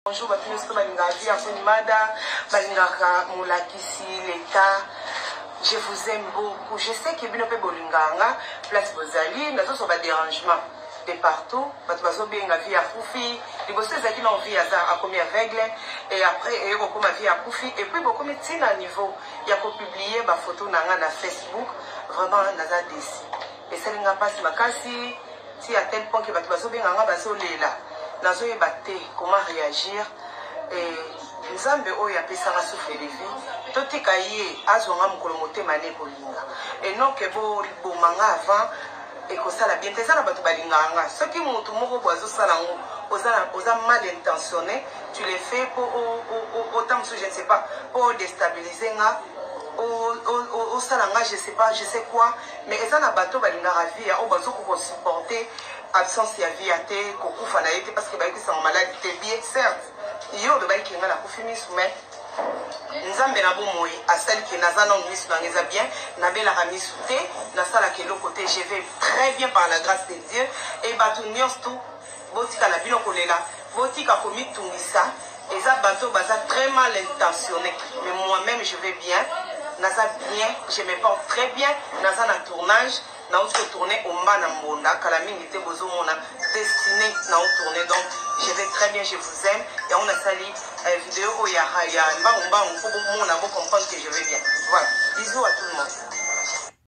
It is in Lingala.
Bonjour, l'État. Je vous aime beaucoup. Je sais que Binope Bolinganga, place Bozali, nous avons des dérangements de partout. Nous avons bien la vie à Koufi. Les bosses qui n'ont vie à combien aveugle. Et après, il y a beaucoup de vie à Koufi. Et puis, beaucoup de médecine à niveau. Il y a publié ma photo dans Facebook. Vraiment, nous avons décidé. Et ça n'a pas si ma casse. Si à tel point que nous avons bien la là. Nous avons battu comment réagir. Et Nzambe oyo apesanga souffle de vie totika ye azonga mukolo motema ne bolinga et non que bo bomanga avant et que ça la bien tezana bato balinganga ce qui mutu moko boazo salango oza mal intentionné tu le fais pour autant je ne sais pas pour déstabiliser nga au salanga je sais quoi mais ezana bato balingara vie o bazo ko supporter absence ya vie até ko kufa na yete parce que ba yekisa malade te bien certes yo de baiki ngana kufimi soumet nzambe na bomoi asali ke nazana ngis bangeza bien na bela ramisute na sala ke côté je vais très bien par la grâce de Dieu et batu nyonsto botika na bino kolela botika komitungisa eza bato baza très mal intentionné mais moi-même je vais bien naza bien je me porte très bien naza na tournage na autre tourner au mbana mbonda kala mingi te bozo mona destiné na tourner donc je vais très bien je vous aime et on a sali vidéo ya mba pour comprendre que je vais bien voilà bisous à tout le monde.